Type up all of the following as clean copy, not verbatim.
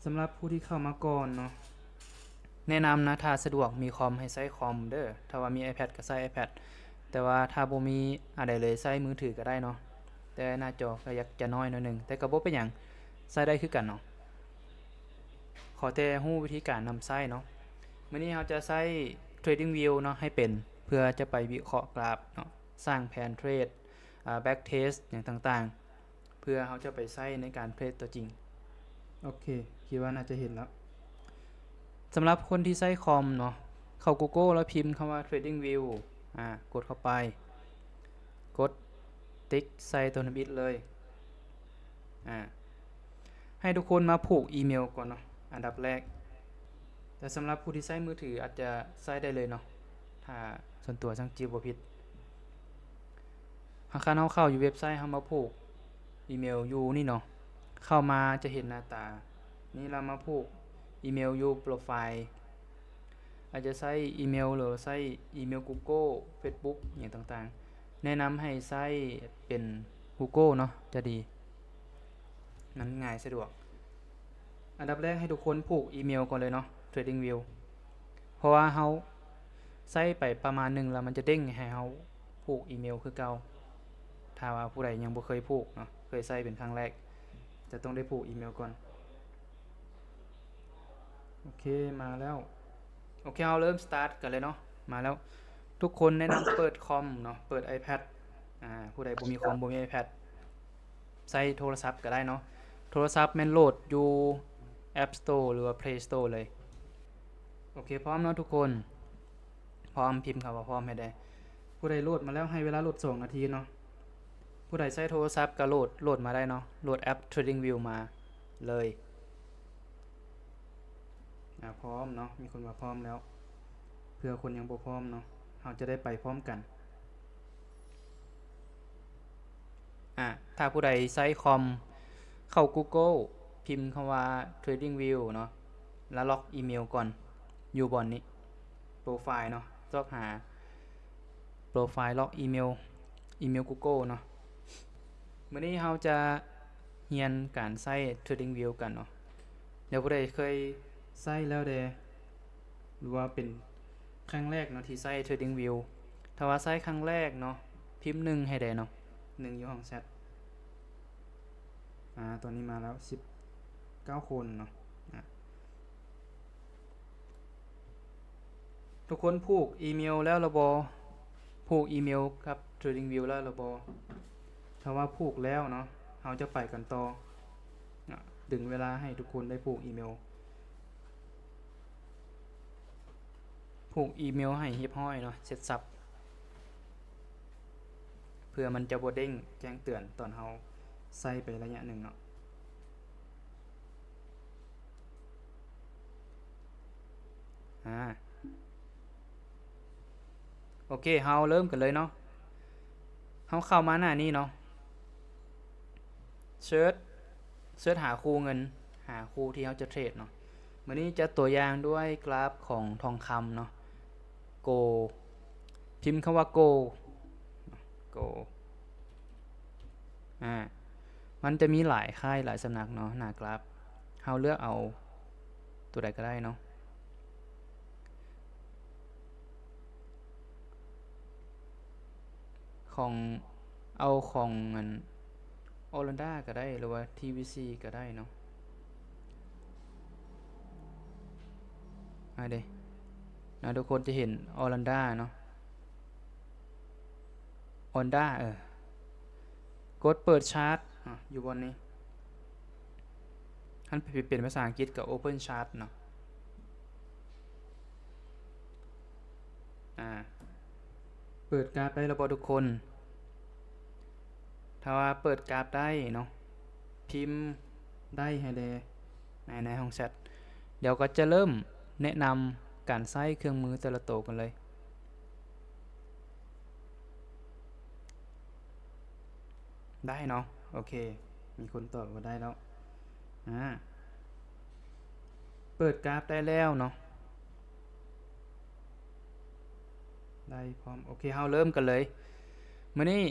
สำหรับผู้ที่เข้ามาก่อนเนาะแนะนำนะถ้าสะดวกมีคอมให้ใช้คอมเด้อถ้าว่ามี iPad ก็ใช้ iPad แต่ว่าถ้าบ่มีอะไรเลยใช้มือถือก็ได้เนาะแต่หน้าจอก็อยากจะน้อยหน่อยนึงแต่ก็บ่เป็นหยังใช้ได้คือกันเนาะขอแต่รู้วิธีการนำใช้เนาะมื้อนี้เราจะใช้ Trading View เนาะให้เป็นเพื่อจะไปวิเคราะห์กราฟเนาะสร้างแผนเทรดback test อย่างต่างๆเพื่อเราจะไปใช้ในการเทรดตัวจริงโอเคคิดว่าน่าจะเห็นแล้วสำหรับคนที่ใช้คอมเนาะเข้า Google แล้วพิมพ์คำว่า Trading View กดเข้าไปกดติ๊กใส่ตัวบิตเลยให้ทุกคนมาผูกอีเมลก่อนเนาะอันดับแรกแต่สำหรับผู้ที่ใช้มือถืออาจจะใช้ได้เลยเนาะถ้าส่วนตัวสังจีบ่ผิดหากเราเข้าอยู่เว็บไซต์เรามาผูกอีเมลอยู่นี่เนาะเข้ามาจะเห็นหน้าตานี่เรามาผูกอีเมลอยู่โปรไฟล์อาจจะใช้อีเมลหรือใช้อีเมล Google Facebook อย่างต่างๆแนะนำให้ใช้เป็น Google เนาะจะดีมันง่ายสะดวกอันดับแรกให้ทุกคนผูกอีเมลก่อนเลยเนาะ TradingView เพราะว่าเราใช้ไปประมาณนึงแล้วมันจะเด้งให้เราผูกอีเมลคือเก่าถ้าว่าผู้ใดยังบ่เคยผูกเนาะเคยใช้เป็นครั้งแรกจะต้องได้ผูกอีเมลก่อนโอเคมาแล้วโอเคเราเริ่มสตาร์ทกันเลยเนาะมาแล้วทุกคนแนะนำเปิดคอมเนาะเปิด iPad ผู้ใดบ่มีคอมบ่มี iPad ใช้โทรศัพท์ก็ได้เนาะโทรศัพท์แม่นโหลดอยู่ App Store หรือว่า Play Store เลยโอเคพร้อมเนาะทุกคนพร้อมพิมพ์คำว่าพร้อมให้ได้ผู้ใดโหลดมาแล้วให้เวลาโหลด2นาทีเนาะผู้ใดใช้โทรศัพท์ก็โหลดมาได้เนาะโหลดแอป TradingView มาเลยพร้อมเนาะมีคนมาพร้อมแล้วเพื่อคนยังบ่พร้อมเนาะเราจะได้ไปพร้อมกันถ้าผู้ใดใช้คอมเข้า Google พิมพ์คำว่า TradingView เนาะแล้วล็อกอีเมลก่อนอยู่บนนี้โปรไฟล์เนาะล็อกหาโปรไฟล์ล็อกอีเมล Google เนาะมื้อนี้เราจะเรียนการใช้ TradingView กันเนาะเดี๋ยวผู้ใดเคยใช้แล้วเด้หรือว่าเป็นครั้งแรกเนาะที่ใช้ TradingView ถ้าว่าใช้ครั้งแรกเนาะพิมพ์1ให้ได้เนาะ1อยู่ห้องแชทตัวนี้มาแล้ว19คนเนาะทุกคนผูกอีเมลแล้วระบอผูกอีเมลกับ TradingView แล้วระบอถ้าว่าผูกแล้วเนาะเราจะไปกันต่อดึงเวลาให้ทุกคนได้ผูกอีเมลให้เรียบร้อยเนาะเสร็จสับเพื่อมันจะบ่เด้งแจ้งเตือนตอนเราใส่ไประยะหนึ่งเนาะโอเคเราเริ่มกันเลยเนาะเราเข้ามาหน้านี้เนาะเซิร์ชหาคู่เงินหาคู่ที่เราจะเทรดเนาะวันนี้จะตัวอย่างด้วยกราฟของทองคำเนาะโกพิมพ์คำว่าโกมันจะมีหลายค่ายหลายสำนักเนาะหน้ากราฟเราเลือกเอาตัวใดก็ได้เนาะของเอาของเงินออรันดาก็ได้หรือว่า TVC ก็ได้เนาะเด้นะทุกคนจะเห็นออรันดาเนาะออนด้ากดเปิดชาร์ตอยู่บนนี้ท่านเป็นภาษาอังกฤษกับ Open Chart เนาะเปิดกราฟได้แล้วบ่ทุกคนถ้าว่าเปิดกราฟได้เนาะพิมพ์ได้ให้แลในห้องแชทเดี๋ยวก็จะเริ่มแนะนำการใช้เครื่องมือแต่ละตัวกันเลยได้เนาะโอเคมีคนตอบว่าได้แล้วเปิดกราฟได้แล้วเนาะได้พร้อมโอเคเราเริ่มกันเลยมื้อนี้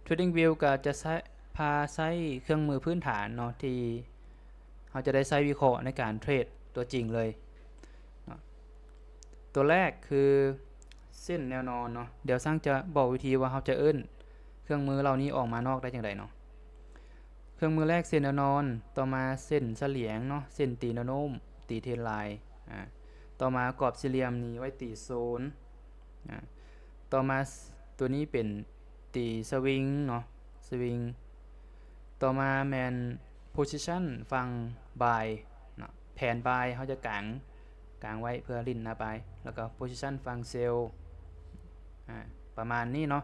TradingView ก็จะพาใช้เครื่องมือพื้นฐานเนาะที่ เราจะได้ใช้วิเคราะห์ในการเทรดตัวจริงเลยเนาะตัวแรกคือเส้นแนวนอนเนาะเดี๋ยวสร้างจะบอกวิธีว่าเราจะเอิ้นเครื่องมือเหล่านี้ออกมานอกได้จังไดเนาะเครื่องมือแรกเส้นแนวนอนต่อมาเส้นเฉลียงเนาะเส้นตีแนวโน้มตีเทรนไลน์ต่อมากรอบสี่เหลี่ยมนี้ไว้ตีโซนต่อมาตัวนี้เป็นตีสวิงเนาะสวิงต่อมาแมน position ฟัง buy เนาะแผน buy เขาจะกางไว้เพื่อลิ้นนะ buy แล้วก็ position ฟัง sell ประมาณนี้เนาะ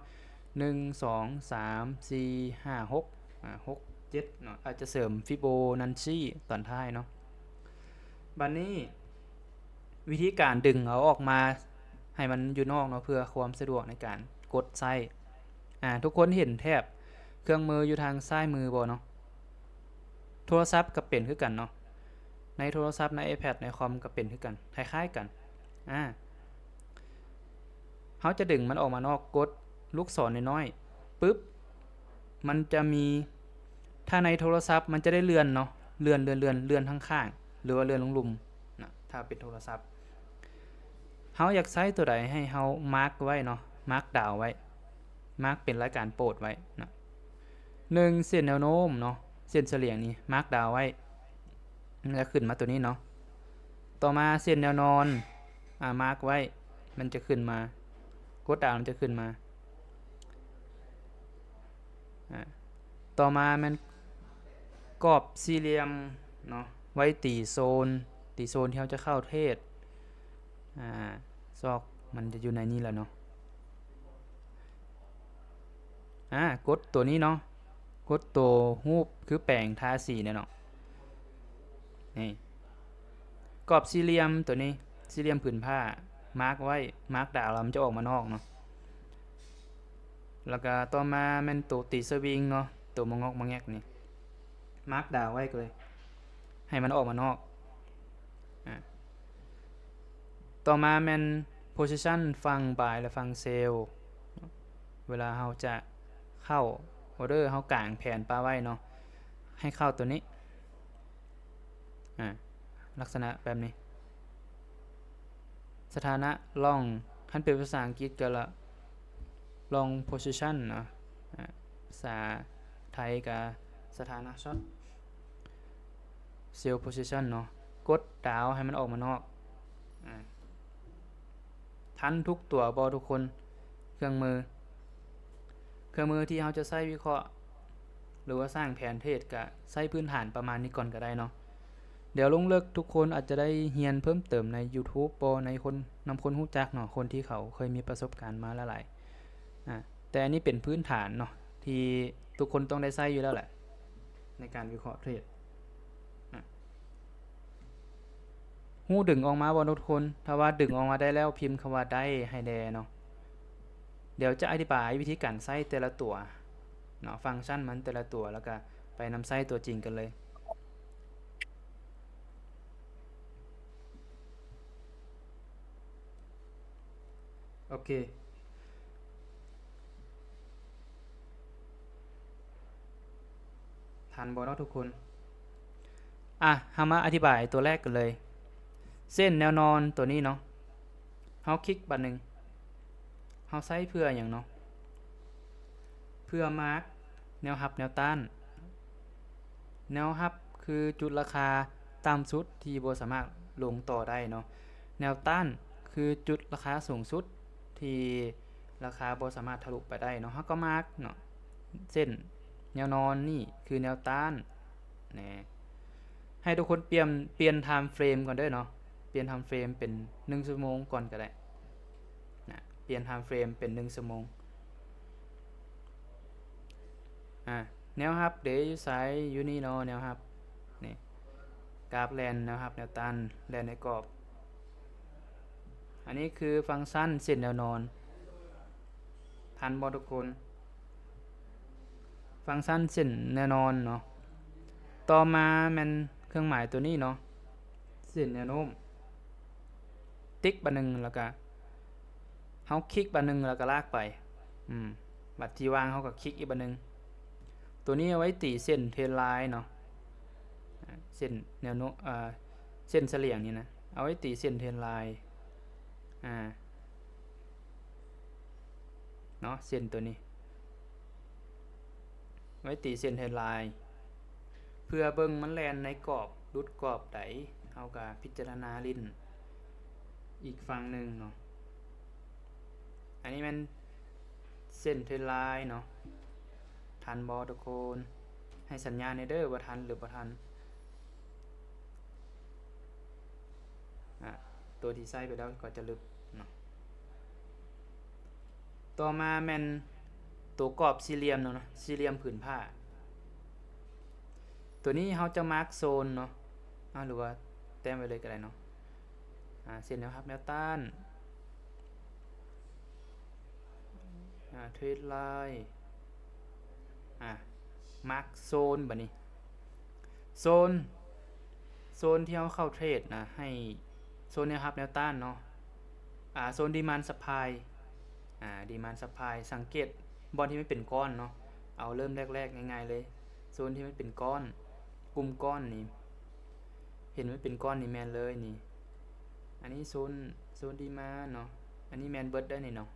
1 2 3 4 5 6 6 7เนาะอาจจะเสริมฟิโบนัชชีตอนท้ายเนาะบัดนี้วิธีการดึงเอาออกมาให้มันอยู่นอกเนาะเพื่อความสะดวกในการกดใส่ทุกคนเห็นแทบเครื่องมืออยู่ทางซ้ายมือบ่เนาะโทรศัพท์ก็เป็นคือกันเนาะในโทรศัพท์ใน iPad ในคอมก็เป็นคือกันคล้ายๆกันเขาจะดึงมันออกมานอกกดลูกศรน้อยๆปึ๊บมันจะมีถ้าในโทรศัพท์มันจะได้เลื่อนเนาะเลื่อนข้างๆหรือว่าเลื่อนลงหลุมนะถ้าเป็นโทรศัพท์เฮาอยากใช้ตัวใดให้เฮามาร์กไว้เนาะมาร์กดาวไว้มาร์กเป็นรายการโปรดไว้นะ1เส้นแนวโน้มเนาะเส้นเฉลี่ยงนี้มาร์กดาวไว้แล้วขึ้นมาตัวนี้เนาะต่อมาเส้นแนวนอนมาร์กไว้มันจะขึ้นมากดดาวมันจะขึ้นมาต่อมามันกรอบสี่เหลี่ยมเนาะไว้ตีโซนที่เราจะเข้าเทศซอกมันจะอยู่ในนี้แหละเนาะกดตัวนี้เนาะกดตัวรูปคือแปลงทาสีเนี่ยเนาะนี่กรอบสี่เหลี่ยมตัวนี้สี่เหลี่ยมผืนผ้ามาร์กไว้มาร์กดาวแล้วมันจะออกมานอกเนาะแล้วก็ต่อมาแม่นตัวตีสวิงเนาะตัวมองอกมองแงกนี่มาร์กดาวไว้เลยให้มันออกมานอกต่อมาแม่น position ฟัง buy และฟัง sell เวลาเราจะเข้า order เรากางแผนปลาไว้เนาะให้เข้าตัวนี้ลักษณะแบบนี้สถานะล่องคันเป็นภาษาอังกฤษก็ละ long position เนาะภาษาไทยก็สถานะช็อต sell position เนาะกดดาวให้มันออกมานอกทันทุกตัวบอทุกคนเครื่องมือที่เราจะใช้วิเคราะห์หรือว่าสร้างแผนเทรดก็ใช้พื้นฐานประมาณนี้ก่อนก็ได้เนาะเดี๋ยวลงเลิกทุกคนอาจจะได้เรียนเพิ่มเติมใน YouTube บ่ในคนนำคนรู้จักเนาะคนที่เขาเคยมีประสบการณ์มาหลายๆแต่อันนี้เป็นพื้นฐานเนาะที่ทุกคนต้องได้ใช้อยู่แล้วแหละในการวิเคราะห์เทรดหูดึงออกมาบ่ทุกคนถ้าว่าดึงออกมาได้แล้วพิมพ์คำว่าได้ให้แดเนาะเดี๋ยวจะอธิบายวิธีการใช้แต่ละตัวเนาะฟังก์ชันมันแต่ละตัวแล้วก็ไปนำใช้ตัวจริงกันเลยโอเคทันบ่เนาะทุกคนเฮามาอธิบายตัวแรกกันเลยเส้นแนวนอนตัวนี้เนาะเฮาคลิกบัดนึงเฮาใช้เพื่ออย่างเนาะเพื่อมาร์กแนวรับแนวต้านแนวรับคือจุดราคาต่ำสุดที่บ่สามารถลงต่อได้เนาะแนวต้านคือจุดราคาสูงสุดที่ราคาบ่สามารถทะลุไปได้เนาะเฮาก็มาร์กเนาะเส้นแนวนอนนี่คือแนวต้านนี่ให้ทุกคนเปลี่ยน time frame ก่อนเด้อเนาะเปลี่ยน time frame เป็น1ชั่วโมงก่อนก็ได้นะเปลี่ยน time frame เป็น1ชั่วโมงแนวรับเดี๋ยวอยู่ไสอยู่นี่เนาะแนวรับนี่กราฟแลนแนวรับแนวต้านแลนในกรอบอันนี้คือฟังก์ชันเส้นแนวนอนทันบ่ทุกคนฟังก์ชันเส้นแนวนอนเนาะต่อมาแม่นเครื่องหมายตัวนี้เนาะเส้นแนวโน้มติ๊กบัดนึงแล้วก็เฮาคลิกบัดนึงแล้วก็ลากไปบัดที่วางเฮาก็คลิกอีกบัดนึงตัวนี้เอาไว้ตีเส้นเทรนไลน์เนาะ ส้นแนวโน้มเส้นเฉลี่ยงนี่นะเอาไว้ตีเส้นเทรนไลน์เนาะเส้นตัวนี้ไว้ตีเส้นเทรนไลน์เพื่อเบิ่งมันแล่นในกรอบรุดกรอบใดเฮาก็พิจารณาลิ้นอีกฝั่งนึงเนาะอันนี้มันเส้นเทรนไลน์เนาะทันบ่ทุกคนให้สัญญาณในเด้อว่าทันหรือบ่ทันตัวที่ใส่ไปแล้วก็จะลึกเนาะต่อมาแม่นตัวกรอบสี่เหลี่ยมเนาะสี่เหลี่ยมผืนผ้าตัวนี้เราจะมาร์คโซนเนาะหรือว่าแต้มไว้เลยก็ได้เนาะเส้นแนวรับแนวต้านเทรดไลน์มาร์คโซนบัดนี้โซนที่เราเข้าเทรดนะให้โซนแนวรับแนวต้านเนาะโซนดีมานด์ซัพพลายดีมานด์ซัพพลายสังเกตบอลที่ไม่เป็นก้อนเนาะเอาเริ่มแรกๆง่ายๆเลยโซนที่ไม่เป็นก้อนกลุ่มก้อนนี่เห็นไม่เป็นก้อนนี่แมนเลยนี่อันนี้โซนดีมานด์เนาะอันนี้แมนเบิร์ดได้นี่เนาะ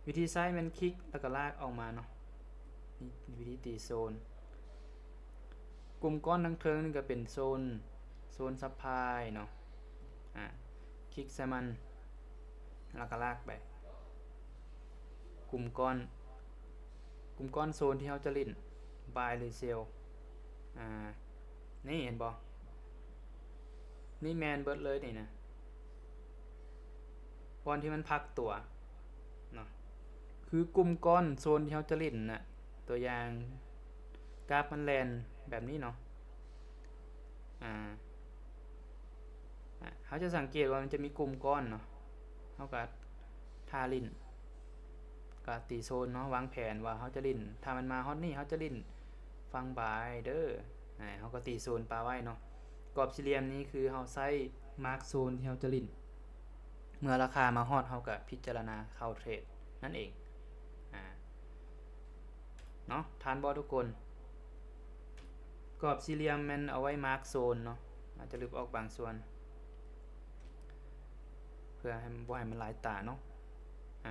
วิธีใช้มันคลิกแล้วก็ลากออกมาเนาะนี่วิธีตีโซนกลุ่มก้อนทั้งเทิงนี่ก็เป็นโซนซัพพลายเนาะคลิกใส่มันแล้วก็ลากไปกลุ่มก้อนโซนที่เราจะลิ้น buy หรือ sell นี่เห็นบ่นี่แมนเบิดเลยนี่นะบอลที่มันพักตัวเนาะคือกลุ่มก้อนโซนที่เราจะลิ้นน่ะตัวอย่างกราฟมันแลนแบบนี้เนาะเขาจะสังเกตว่ามันจะมีกลุ่มก้อนเนาะเขาก็ทาลิ้นก็ตีโซนเนาะวางแผนว่าเขาจะลิ้นถ้ามันมาฮอตนี่เขาจะลิ้นฟังบายเด้อเขาก็ตีโซนปลาไว้เนาะกรอบสี่เหลี่ยมนี้คือเขาใช้มาร์คโซนที่เขาจะลิ้นเมื่อราคามาฮอตเขาก็พิจารณาเข้าเทรดนั่นเองเนาะทานบอทุกคนกรอบสี่เหลี่ยมมันเอาไว้มาร์คโซนเนาะอาจจะลึกออกบางส่วนเพื่อให้มันหลายตาเนาะ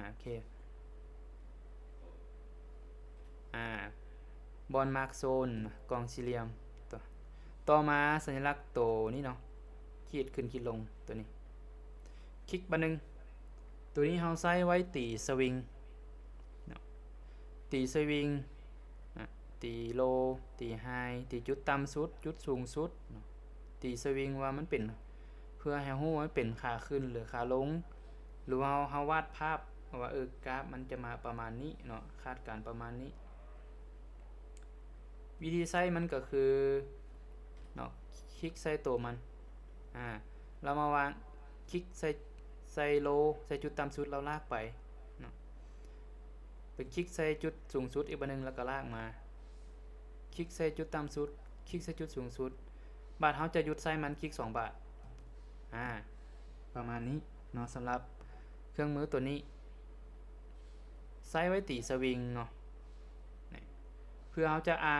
โอเคบอลมาร์คโซนกองสี่เหลี่ยมต่อมาสัญลักษณ์ตัวนี้เนาะขีดขึ้นขีดลงตัวนี้คลิกบันนึงตัวนี้เราใช้ไว้ตีสวิงตีโลตีไฮตีจุดต่ำสุดจุดสูงสุดตีสวิงว่ามันเป็นเพื่อให้รู้ว่ามันเป็นขาขึ้นหรือขาลงหรือว่าเราวาดภาพว่ากราฟมันจะมาประมาณนี้เนาะคาดการประมาณนี้วิธีใช้มันก็คือเนาะคลิกใส่ตัวมันเรามาวางคลิกใส่โลใส่จุดต่ำสุดเราลากไปเนาะไปคลิกใส่จุดสูงสุดอีกบันนึงแล้วก็ลากมาคลิกใส่จุดต่ำสุดคลิกใส่จุดสูงสุดบาทเขาจะหยุดใส่มันคลิก2 บาทประมาณนี้เนาะสำหรับเครื่องมือตัวนี้ใส่ไว้ตีสวิงเนาะเพื่อเขาจะอ่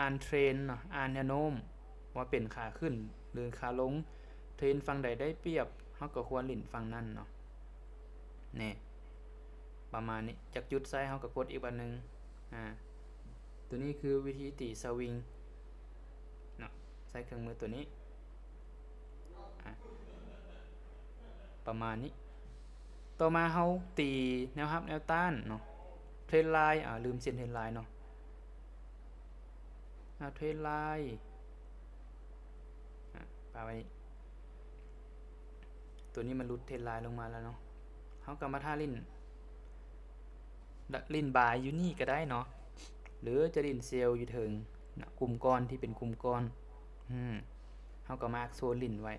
านเทรนเนาะอ่านแนวโน้มว่าเป็นขาขึ้นหรือขาลงเทรนฝั่งใดได้เปรียบเขาก็ควรลิ้นฝั่งนั้นเนาะนี่ประมาณนี้จากจุดใส่เขาก็กดอีกบันนึงตัวนี้คือวิธีตีสวิงเนาะใส่เครื่องมือตัวนี้ประมาณนี้ต่อมาเขาตีแนวรับแนวต้านเนาะเทรนไลน์ลืมเส้นเทรนไลน์เนาะเทรนไลน์ปาไว้ตัวนี้มันหลุดเทรนไลน์ลงมาแล้วเนาะเขากลับมาท่าลิ้นบายอยู่นี่ก็ได้เนาะหรือจะลิ้นเซลล์อยู่ถึงกลุ่มก้อนที่เป็นกลุ่มก้อนเขาก็มาร์คโซนลิ้นไว้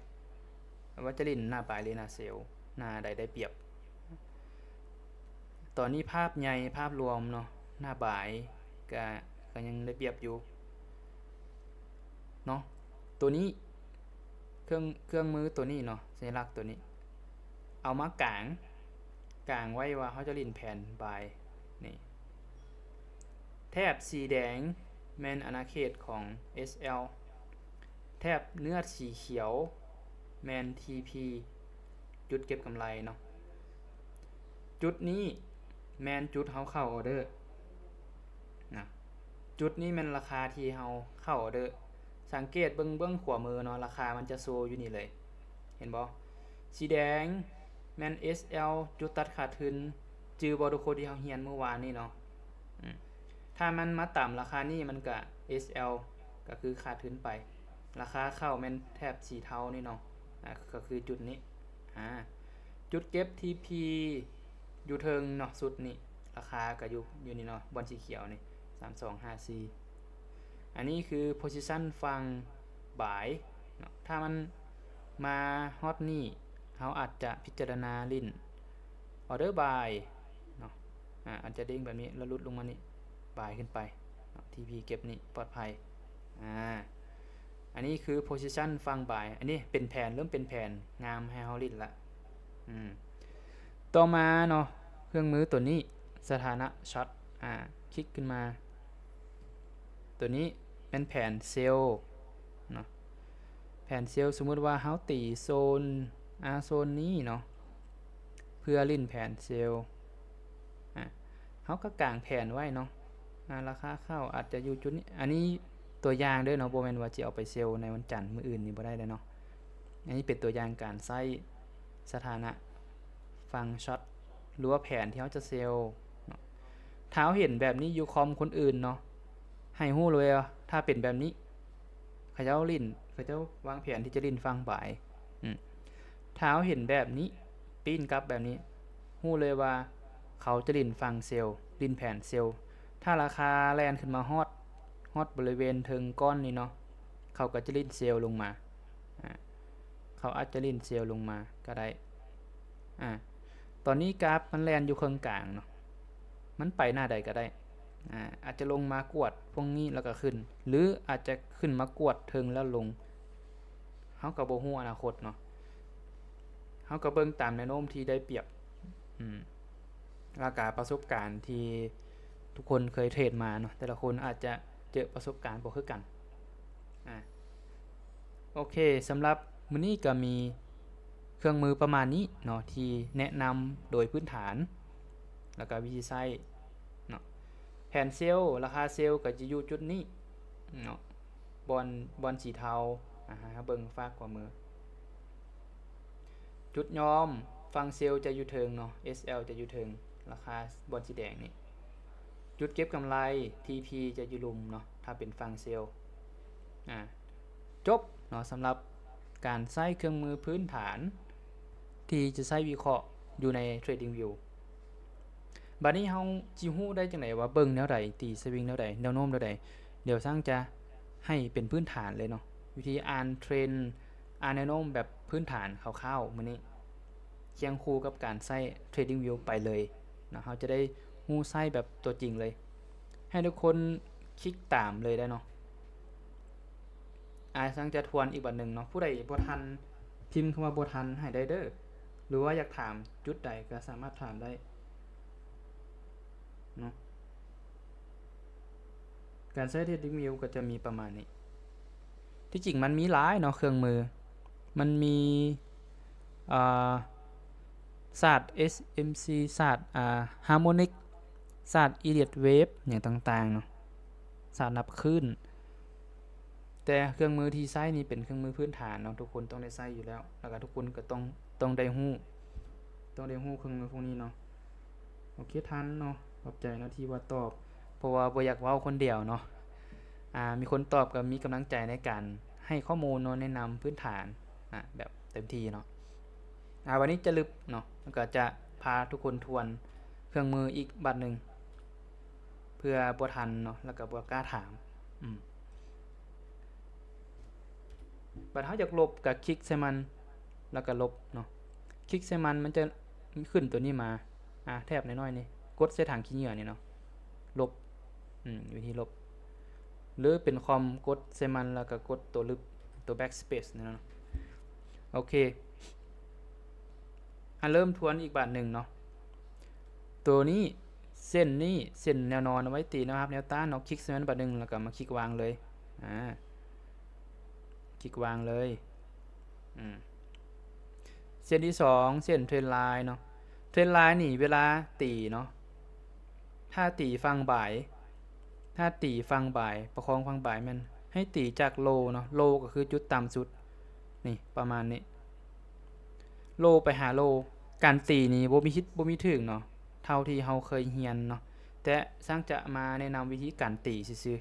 ว่าจะลิ้นหน้าปลายหรือหน้าเซลล์หน้าใดได้เปรียบตอนนี้ภาพใหญ่ภาพรวมเนาะหน้าบ่ายก็ยังได้เปรียบอยู่เนาะตัวนี้เครื่องมือตัวนี้เนาะสัญลักษณ์ตัวนี้เอามากางไว้ว่าเขาจะลิ้นแผ่นบายนี่แถบสีแดงแม่นอาณาเขตของ SL ทบเนื้อสีเขียวแมน TP จุดเก็บกำไรเนาะจุดนี้แมนจุดเฮาเข้าออเดอร์นะจุดนี้แมนราคาที่เฮาเข้าออเดอร์สังเกตเบื้องขวามือเนาะราคามันจะโชว์อยู่นี่เลยเห็นบ่สีแดงแมน SL จุดตัดขาดทุนจือบอทุกคนที่เฮาเรียนเมื่อวานนี้เนาะถ้ามันมาต่ำราคานี้มันก็ SL ก็คือขาดทุนไปราคาเข้าแมนแทบสีเทานี่เนาะก็คือจุดนี้จุดเก็บ TP อยู่เทิงเนาะสุดนี่ราคาก็อยู่นี่เนาะบอลสีเขียวนี่3254อันนี้คือ position ฝั่งบ่ายเนาะถ้ามันมาฮอตนี่เขาอาจจะพิจารณาลิ้น order buy เนาะอาจจะเด้งแบบนี้แล้วลุดลงมานี่บ่ายขึ้นไป TP เก็บนี่ปลอดภัยอันนี้คือ position ฝั่งบ่ายอันนี้เป็นแผนเริ่มเป็นแผนงามให้เฮาลิ้นละต่อมาเนาะเครื่องมือตัวนี้สถานะช็อตคลิกขึ้นมาตัวนี้เป็นแผนเซลล์เนาะแผนเซลล์สมมุติว่าเฮาตีโซนโซนนี้เนาะเพื่อลิ้นแผนเซลล์เฮาก็กางแผนไว้เนาะราคาเข้าอาจจะอยู่จุดนี้อันนี้ตัวอย่างเด้อเนาะบ่แม่นว่าจะเอาไปเซลล์ในวันจันทร์มื้ออื่นนี่บ่ได้เนาะอันนี้เป็นตัวอย่างการใช้สถานะฟังช็อตหรือว่าแผนที่เขาจะเซลล์ถ้าเห็นแบบนี้อยู่คอมคนอื่นเนาะให้ฮู้เลยว่าถ้าเป็นแบบนี้เขาเจ้าลิ้นเขาเจ้าวางแผนที่จะลิ้นฟังบ่ายถ้าเห็นแบบนี้ปีนกลับแบบนี้ฮู้เลยว่าเขาจะลิ้นฟังเซลล์ลิ้นแผนเซลล์ถ้าราคาแลนขึ้นมาฮอตบริเวณเทิงก้อนนี้เนาะเขาก็จะลิ้นเซลล์ลงมาเขาอาจจะลิ้นเซลล์ลงมาก็ได้ตอนนี้กราฟมันแลนอยู่เครื่องกลางเนาะมันไปหน้าใดก็ได้อาจจะลงมากวดพวกนี้แล้วก็ขึ้นหรืออาจจะขึ้นมากวดเทิงแล้วลงเฮาก็บ่ฮู้อนาคตเนาะเฮาก็เบิ่งตามแนวโน้มที่ได้เปรียบแล้วก็ประสบการณ์ที่ทุกคนเคยเทรดมาเนาะแต่ละคนอาจจะเจอประสบการณ์บ่คือกันโอเคสำหรับมื้อนี้ก็มีเครื่องมือประมาณนี้เนาะที่แนะนำโดยพื้นฐานแล้วก็วิธีใช้เนาะแผนเซลล์ราคาเซลล์ก็จะอยู่จุดนี้เนาะบอลสีเทาเบิ่งฝากกว่ามือจุดยอมฟังเซลล์จะอยู่เทิงเนาะ SL จะอยู่เทิงราคาบอลสีแดงนี่จุดเก็บกำไร TP จะอยู่ลุมเนาะถ้าเป็นฟังเซลล์จบเนาะสำหรับการใช้เครื่องมือพื้นฐานที่จะใช้วิเคราะห์อยู่ใน TradingView บัดนี้เฮาสิฮู้ได้จังได๋ว่าเบิ่งแนวใดตีสวิงแนวใดแนวโน้มแนวใดเดี๋ยวสร้างจะให้เป็นพื้นฐานเลยเนาะวิธีอ่านเทรนด์อ่านแนวโน้มแบบพื้นฐานคร่าวๆมื้อนี้เคียงคู่กับการใช้ TradingView ไปเลยเนาะเฮาจะได้ฮู้ใช้แบบตัวจริงเลยให้ทุกคนคลิกตามเลยได้เนาะสร้างจะทวนอีกบัดนึงเนาะผู้ใดบ่ทันพิมพ์คำว่าบ่ทันให้ได้เด้อหรือว่าอยากถามจุดใดก็สามารถถามได้เนาะการใช้ TradingView ก็จะมีประมาณนี้ที่จริงมันมีหลายเนาะเครื่องมือมันมีศาสตร์ SMC ศาสตร์Harmonic ศาสตร์ Elliott Wave อย่างต่างๆเนาะศาสตร์นับคลื่นแต่เครื่องมือที่ใช้นี่เป็นเครื่องมือพื้นฐานเนาะทุกคนต้องได้ใช้อยู่แล้วแล้วก็ทุกคนก็ต้องได้ฮู้เครื่องมือพวกนี้เนาะโอเคทันเนาะขอบใจเนาะที่ว่าตอบเพราะว่าบ่อยากเว้าคนเดียวเนาะมีคนตอบก็มีกำลังใจในการให้ข้อมูลเนาะแนะนำพื้นฐานแบบเต็มที่เนาะวันนี้จะลึกเนาะแล้วก็จะพาทุกคนทวนเครื่องมืออีกบัดนึงเพื่อบ่ทันเนาะแล้วก็บ่กล้าถามบัดเฮาอยากลบก็คลิกใส่มันแล้วก็ลบเนาะคลิกใส่มันจะขึ้นตัวนี้มาแทบน้อยๆนี่กดใส่ถังขี้เหงื่อนี่เนาะลบวิธีลบหรือเป็นคอมกดใส่มันแล้วก็กดตัวลึกตัว backspace นี่เนาะโอเคเริ่มทวนอีกบาทหนึ่งเนาะตัวนี้เส้นนี้เส้นแนวนอนเอาไว้ตีนะครับแนวต้านเนาะคลิกใส่มันบาทหนึ่งแล้วก็มาคลิกวางเลยค ลิกวางเลยเส้นที่2เส้นเทรนไลน์เนาะเทรนไลน์นี่เวลาตีเนาะถ้าตีฟังบ่ายประคองฟังบ่ายมันให้ตีจากโลเนาะโลก็คือจุดต่ำสุดนี่ประมาณนี้โลไปหาโลการตีนี่บ่มีคิดบ่มีถึงเนาะเท่าที่เฮาเคยเรียนเนาะแต่สร้างจะมาแนะนำวิธีการตีซื่อ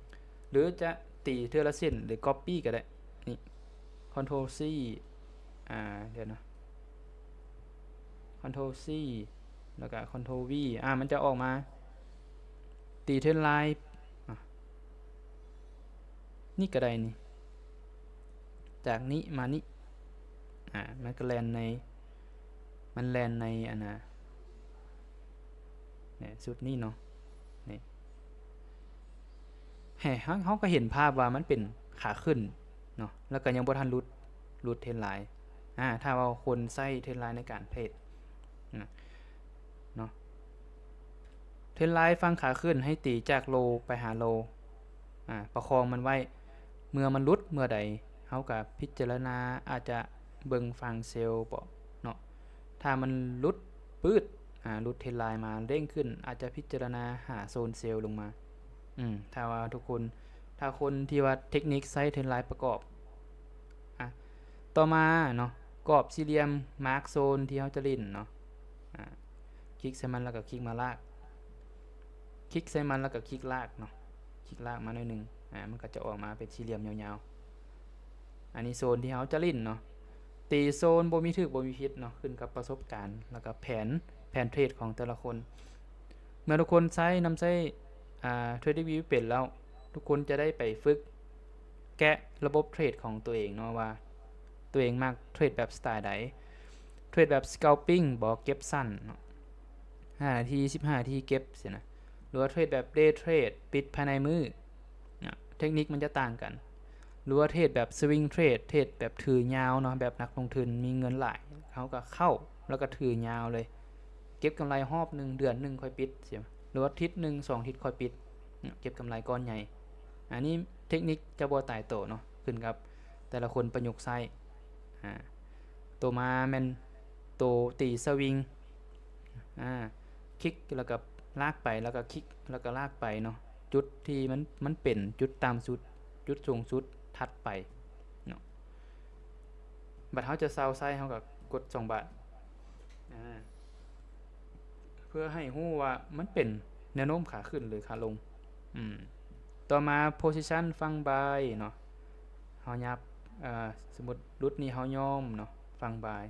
ๆหรือจะตีเทื่อละเส้นหรือ copy ก็ได้นี่ Ctrl C เดี๋ยวนะ Ctrl C แล้วก็ Ctrl V มันจะออกมาตีเทรนไลน์นี่ก็ได้นี่จากนี้มานี่มันก็แลนในอันน่ะเนี่ยสุดนี้เนาะนี่เขาก็เห็นภาพว่ามันเป็นขาขึ้นเนาะแล้วก็ยังบ่ทันรุดเทรนไลน์ถ้าว่าคนใช้เทรนไลน์ในการเทรดเนาะเทรนไลน์ฟังขาขึ้นให้ตีจากโลไปหาโลประคองมันไว้เมื่อมันรุดเมื่อใดเฮาก็พิจารณาอาจจะเบิ่งฟังเซลล์บ่เนาะถ้ามันรุดปืดรุดเทรนไลน์มาเด้งขึ้นอาจจะพิจารณาหาโซนเซลล์ลงมาถ้าว่าทุกคนถ้าคนที่ว่าเทคนิคไซต์เทรนไลน์ประกอบต่อมาเนาะกรอบสี่เหลี่ยมมาร์คโซนที่เฮาจะเล่นเนาะคลิกใส่มันแล้วก็คลิกมาลากคลิกใส่มันแล้วก็คลิกลากเนาะคลิกลากมาหน่อยนึงมันก็จะออกมาเป็นสี่เหลี่ยมยาวๆอันนี้โซนที่เฮาจะเล่นเนาะตีโซนบ่มีถึกบ่มีผิดเนาะขึ้นกับประสบการณ์แล้วก็แผนเทรดของแต่ละคนเมื่อทุกคนใช้Trading View เป็นแล้วทุกคนจะได้ไปฝึกแกะระบบเทรดของตัวเองเนาะว่าตัวเองมักเทรดแบบสไตล์ใดเทรดแบบ scalping บ่เก็บสั้นเนาะ5นาที15นาทีเก็บสินะหรือว่าเทรดแบบ day trade ปิดภายในมื้อเทคนิคมันจะต่างกันหรือว่าเทรดแบบ swing trade เทรดแบบถือยาวเนาะแบบนักลงทุนมีเงินหลายเขาก็เข้าแล้วก็ถือยาวเลยเก็บกำไรรอบนึงเดือนนึงค่อยปิดเสียหรือว่าทิศนึง2ทิศค่อยปิดเก็บกำไรก้อนใหญ่อันนี้เทคนิคจะบ่ตายโตเนาะขึ้นกับแต่ละคนประยุกต์ใช้ตัวมาแม่นตัวตีสวิงคลิกแล้วก็ลากไปแล้วก็คลิกแล้วก็ลากไปเนาะจุดที่มันเป็นจุดต่ำสุดจุดสูงสุดถัดไปเนาะบัดเฮาจะเซาไซเฮาก็กด2บาทเพื่อให้ฮู้ว่ามันเป็นแนวโน้มขาขึ้นหรือขาลงต่อมา position ฟังบายเนาะเฮายับสมมุติรุดนี้เฮายอมเนาะฟังบาย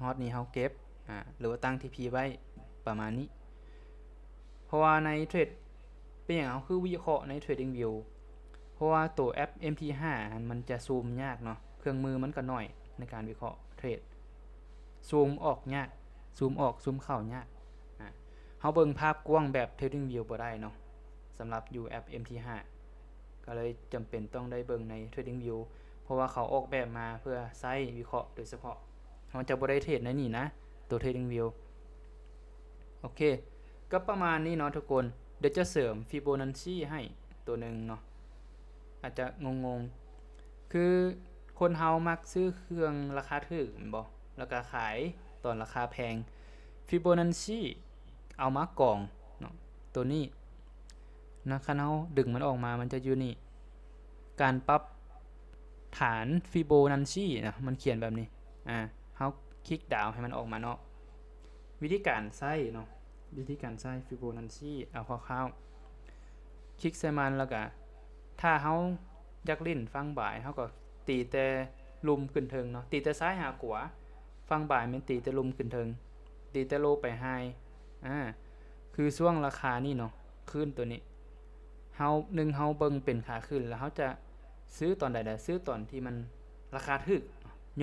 ฮอตนี้เฮาเก็บหรือว่าตั้ง TP ไว้ประมาณนี้เพราะว่าในเทรดเป็นอย่างเฮาคือวิเคราะห์ใน Trading View เพราะว่าตัวแอป MT5 มันจะซูมยากเนาะเครื่องมือมันก็น้อยในการวิเคราะห์เทรดซูมออกยากซูมออกซูมเข้ายากเฮาเบิ่งภาพกว้างแบบ Trading View บ่ได้เนาะสำหรับอยู่แอป MT5 ก็เลยจำเป็นต้องได้เบิ่งใน Trading View เพราะว่าเขาออกแบบมาเพื่อใช้วิเคราะห์โดยเฉพาะเราจะบ่ได้เทรดในนี่นะตัว Trading View โอเคก็ประมาณนี้เนาะทุกคนเดี๋ยวจะเสริม Fibonacci ให้ตัวนึงเนาะอาจจะงงๆคือคนเฮามักซื้อเครื่องราคาถูกแม่นบ่แล้วก็ขายตอนราคาแพง Fibonacci เอามากองเนาะตัวนี้นะคันเฮาดึงมันออกมามันจะอยู่นี่การปรับฐาน Fibonacci นะมันเขียนแบบนี้เฮาคลิกดาวให้มันออกมาเนาะวิธีการใช้เนาะวิธีการใช้ Fibonacci เอาคร่าวๆคลิกใส่มันแล้วก็ถ้าเฮาอยากเล่นฟังบ่ายเฮาก็ตีแต่ลุมขึ้นเทิงเนาะตีแต่ซ้ายหาขวาฟังบ่ายมันตีแต่ลุมขึ้นเทิงตีแต่โลไปไฮคือช่วงราคานี่เนาะขึ้นตัวนี้เฮาเบิ่งเป็นขาขึ้นแล้วเฮาจะซื้อตอนใดๆซื้อตอนที่มันราคาถูก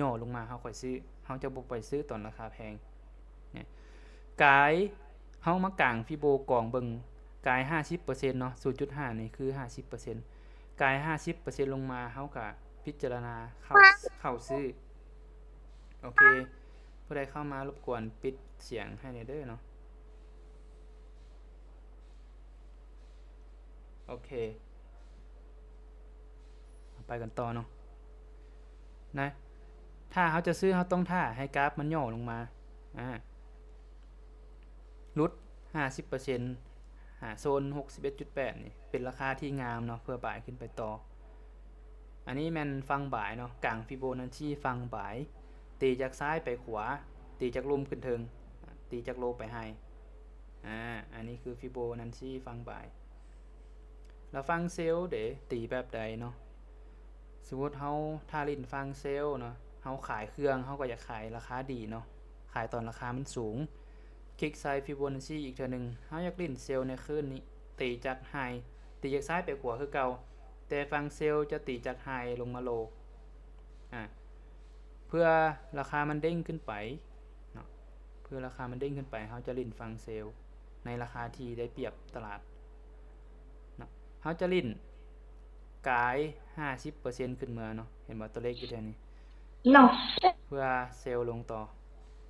ย่อลงมาเฮาค่อยซื้อเฮาจะบ่ไปซื้อตอนราคาแพงเนี่ยกายเฮามากางฟิโบกองเบิ่งกาย 50% เนาะ 0.5 นี่คือ 50% กาย 50% ลงมาเฮาก็พิจารณาเข้าซื้อโอเคผู้ใดเข้ามารบกวนปิดเสียงให้หน่อยเด้อเนาะโอเค ไปกันต่อเนาะนะถ้าเขาจะซื้อเขาต้องท่าให้กราฟมันย่อลงมาลด 50% โซน 61.8 นี่เป็นราคาที่งามเนาะเพื่อบ่ายขึ้นไปต่ออันนี้แม่นฟังบ่ายเนาะกลางฟิโบนัชชีฟังบ่ายตีจากซ้ายไปขวาตีจากลมขึ้นเทิงตีจากโลไปไฮอันนี้คือฟิโบนัชชีฟังบ่ายแล้วฟังเซลเด๋ตีแบบใดเนาะสมมุติเฮาถ้าลิ้นฟังเซลเนาะเฮาขายเครื่องเฮาก็อยากขายราคาดีเนาะขายตอนราคามันสูงคลิกไซด์ฟิโบนัชชีอีกเทื่อนึงเฮาอยากลิ้นเซลในคืนนี้ตีจากไฮตีจากซ้ายไปขวาคือเก่าแต่ฟังเซลจะตีจากไฮลงมาโลเพื่อราคามันเด้งขึ้นไปเนาะเพื่อราคามันเด้งขึ้นไปเฮาจะลิ้นฟังเซลในราคาที่ได้เปรียบตลาดเนาะเฮาจะลิ้นกาย 50% ขึ้นมาเนาะเห็นบ่ตัวเลขอยู่แถวนี้เพื่อเซลลงต่อ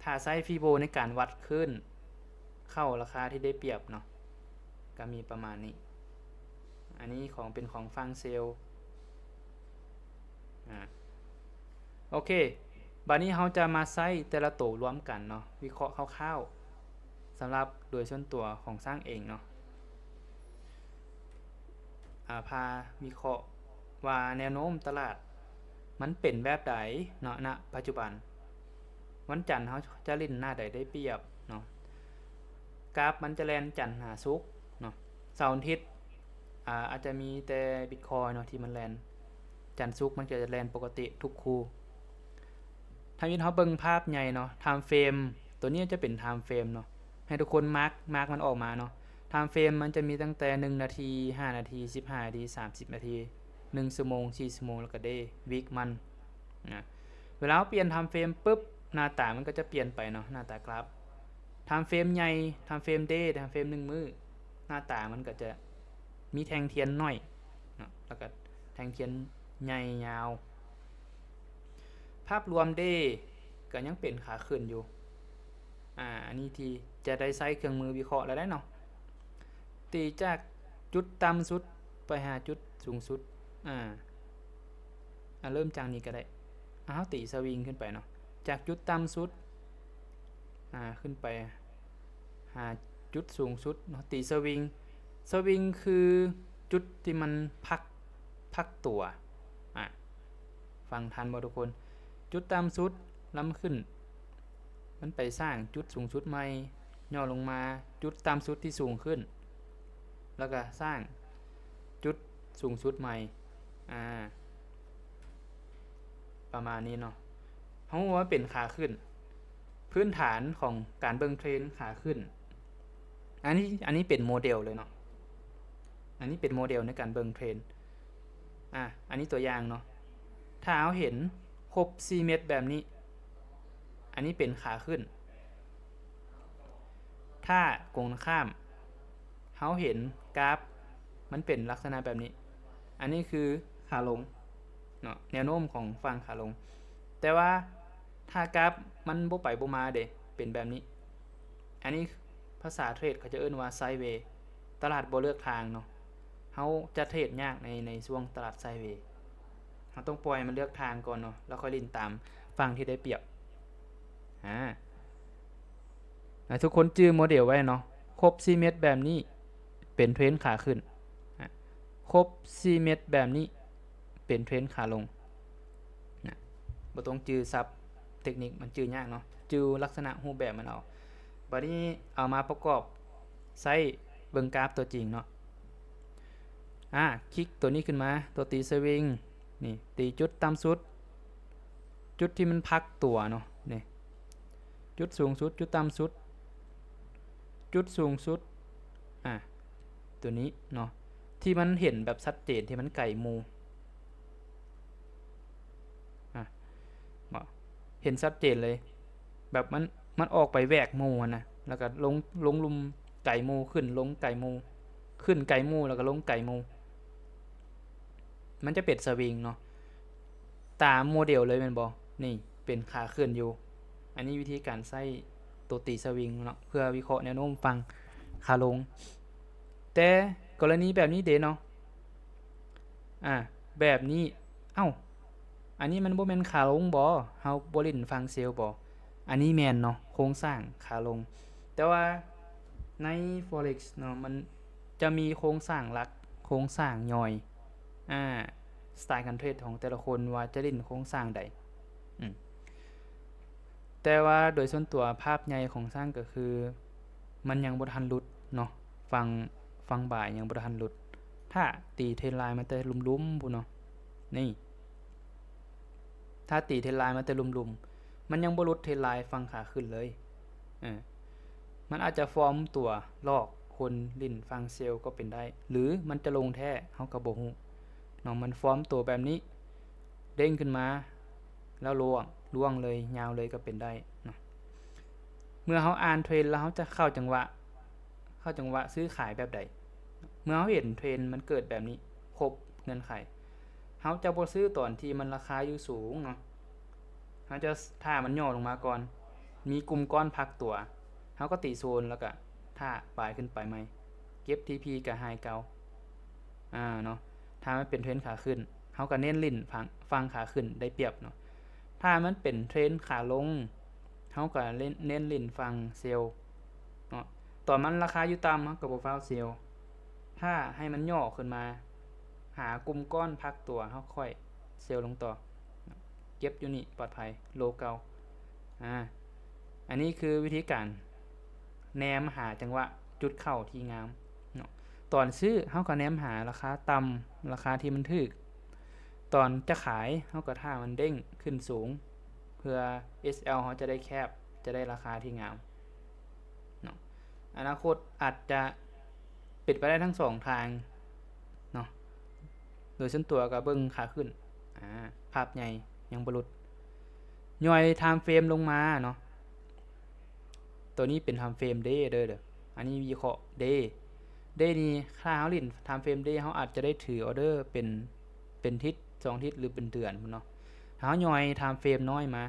ถ้าใช้ฟีโบในการวัดขึ้นเข้าราคาที่ได้เปรียบเนาะก็มีประมาณนี้อันนี้ของเป็นของฟังเซลโอเคบัดนี้เราจะมาใช้แต่ละตัวรวมกันเนาะวิเคราะห์คร่าวๆสำหรับโดยส่วนตัวของสร้างเองเนาะพาวิเคราะห์ว่าแนวโน้มตลาดมันเป็นแบบใดเนาะณปัจจุบันวันจันทร์เขาจะลิ้นหน้าใดได้เปรียบเนาะกราฟมันจะแลนจันทร์หาศุกร์เนาะเสาร์อาทิตย์อาจจะมีแต่ Bitcoin เนาะที่มันแลนจันทร์ศุกร์มันจะแลนปกติทุกคู่ถ้ายินเขาเบิ่งภาพใหญ่เนาะ time frame ตัวนี้จะเป็น time frame เนาะให้ทุกคนมาร์กมันออกมาเนาะ time frame มันจะมีตั้งแต่1นาที5นาที15นาที30นาที1ชั่วโมง4ชั่วโมงแล้วก็ day week มันนะเวลาเปลี่ยน time frame ปึ๊บหน้าตามันก็จะเปลี่ยนไปเนาะหน้าตากราฟ time frame ใหญ่ time frame day time frame 1มื้อหน้าตามันก็จะมีแท่งเทียนน้อยเนาะแล้วก็แท่งเทียนใหญ่ยาวภาพรวม day ก็ยังเป็นขาขึ้นอยู่อันนี้ที่จะได้ใช้เครื่องมือวิเคราะห์แล้วได้เนาะตีจากจุดต่ำสุดไปหาจุดสูงสุดเริ่มจากนี้ก็ได้ตีสวิงขึ้นไปเนาะจากจุดต่ำสุดขึ้นไปหาจุดสูงสุดเนาะตีสวิงคือจุดที่มันพักตัวฟังทันบ่ทุกคนจุดต่ำสุดล้ำขึ้นมันไปสร้างจุดสูงสุดใหม่ย่อลงมาจุดต่ำสุดที่สูงขึ้นแล้วก็สร้างจุดสูงสุดใหม่ประมาณนี้เนาะเขาว่าเป็นขาขึ้นพื้นฐานของการเบิ่งเทรนขาขึ้นอันนี้เป็นโมเดลเลยเนาะอันนี้เป็นโมเดลในการเบิ่งเทรนอันนี้ตัวอย่างเนาะถ้าเราเห็นครบ4เม็ดแบบนี้อันนี้เป็นขาขึ้นถ้ากงข้ามเราเห็นกราฟมันเป็นลักษณะแบบนี้อันนี้คือขาลงเนาะแนวโน้มของฝั่งขาลงแต่ว่าถ้ากราฟมันบ่ไปบ่มาเด้เป็นแบบนี้อันนี้ภาษาเทรดเขาจะเอิ้นว่าไซด์เวย์ตลาดบ่เลือกทางเนาะเฮาจะเทรดยากในช่วงตลาดไซด์เวย์เฮาต้องปล่อยมันเลือกทางก่อนเนาะแล้วค่อยลิ้นตามฝั่งที่ได้เปรียบทุกคนจื้อโมเดลไว้เนาะครบ4เม็ดแบบนี้เป็นเทรนขาขึ้นครบ4เม็ดแบบนี้เป็นเทรนขาลงบ่ต้องจื้อซับเทคนิคมันจื้อยากเนาะจื้อลักษณะรูปแบบมันเอาบัดนี้เอามาประกอบใช้เบิ่งกราฟตัวจริงเนาะคลิกตัวนี้ขึ้นมาตัวตีสวิงนี่ตีจุดต่ำสุดจุดที่มันพักตัวเนาะนี่จุดสูงสุดจุดต่ำสุดจุดสูงสุดตัวนี้เนาะที่มันเห็นแบบชัดเจนที่มันไก่มูเห็นชัดเจนเลยแบบมันออกไปแหวกมูนะแล้วก็ลงลุมไก่มูขึ้นลงไก่มูขึ้นไก่มูแล้วก็ลงไก่มูมันจะเป็นสวิงเนาะตามโมเดลเลยแม่นบ่นี่เป็นขาขึ้นอยู่อันนี้วิธีการใช้ตัวตีสวิงเนาะเพื่อวิเคราะห์แนวโน้มฟังขาลงแต่กรณีแบบนี้เด้เนาะแบบนี้ เอ้าอันนี้มันบ่แม่นขาลงบ่เฮาบ่ลิ้นฟังเซลล์บ่อันนี้แม่นเนาะโครงสร้างขาลงแต่ว่าใน Forex เนาะมันจะมีโครงสร้างหลักโครงสร้างย่อยอ่าสไตล์การเทรดของแต่ละคนว่าจะลิ้นโครงสร้างใดแต่ว่าโดยส่วนตัวภาพใหญ่ของสร้างก็คือมันยังบ่ทันหลุดเนาะฟังฟังบ่ายยังบ่ทันหลุดถ้าตีเทรนไลน์มาแต่ลุ่มๆพุ่นเนาะนี่ถ้าตีเทรนไลน์มาแต่ลุ่มๆมันยังบ่หลุดเทรนไลน์ฟังขาขึ้นเลยเออมันอาจจะฟอร์มตัวลอกคนลิ้นฟังเซลล์ก็เป็นได้หรือมันจะลงแท้เฮาก็บ่ฮู้เนาะมันฟอร์มตัวแบบนี้เด้งขึ้นมาแล้วล่วงเลยยาวเลยก็เป็นได้เนาะเมื่อเฮาอ่านเทรนแล้วเฮาจะเข้าจังหวะซื้อขายแบบใดเมื่อเฮาเห็นเทรนมันเกิดแบบนี้ครบเงื่อนไขเฮาจะบ่ซื้อตอนที่มันราคาอยู่สูงเนาะเฮาจะถ้ามันย่อลงมาก่อนมีกลุ่มก้อนพักตัวเฮาก็ตีโซนแล้วก็ถ้าปลายขึ้นไปใหม่เก็บ TP กับไฮเก่าเนาะถ้ามันเป็นเทรนขาขึ้นเฮาก็เน้นลิ้นฟังขาขึ้นได้เปรียบเนาะถ้ามันเป็นเทรนขาลงเฮาก็เน้นลิ้นฟังเซลล์เนาะตอนมันราคาอยู่ต่ำเฮาก็บ่ฟ้าวเซลล์ถ้าให้มันย่อขึ้นมาหากลุ่มก้อนพักตัวเฮาค่อยเซลล์ลงต่อเก็บอยู่นี่ปลอดภัยโลเก่าอันนี้คือวิธีการแนมหาจังหวะจุดเข้าที่งามเนาะตอนซื้อเฮาก็แนมหาราคาต่ำราคาที่มันถูกตอนจะขายเฮาก็ท่ามันเด้งขึ้นสูงเพื่อ SL เฮาจะได้แคบจะได้ราคาที่งามเนาะอนาคตอาจจะเป็นไปได้ทั้งสองทางเนาะโดยส่วนตัวก็เบิ่งขาขึ้นภาพใหญ่ยังบ่หลุดย่อยไทม์เฟรมลงมาเนาะตัวนี้เป็นไทม์เฟรม day เด้ออันนี้วิเคราะห์ day นี่ถ้าเฮาลิ้นไทม์เฟรม day เฮาอาจจะได้ถือออเดอร์เป็นทิศ2ทิศหรือเป็นเดือนพุ่นเนาะถ้าเฮาย่อยไทม์เฟรมน้อยมา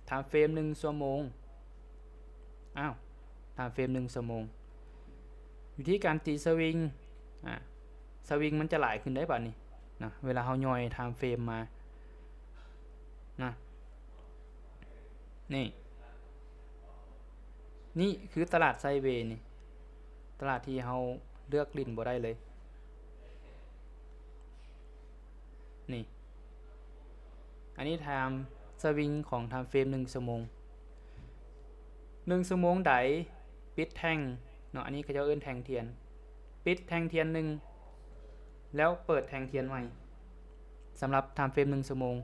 ไทม์เฟรม1ชั่วโมงไทม์เฟรม1ชั่วโมงวิธีการตีสวิงสวิงมันจะหลายขึ้นได้บัดนี้นะเวลาเฮาย่อยไทม์เฟรมมานะนี่คือตลาดไซด์เวย์นี่ตลาดที่เฮาเลือกลิ้นบ่ได้เลยนี่อันนี้ไทม์สวิงของไทม์เฟรม1ชั่วโมง1ชั่วโมงใดปิดแท่งเนาะอันนี้เขาจะเอิ้นแท่งเทียนปิดแท่งเทียน1แล้วเปิดแท่งเทียนใหม่สำหรับไทม์เฟรม1ชั่วโมง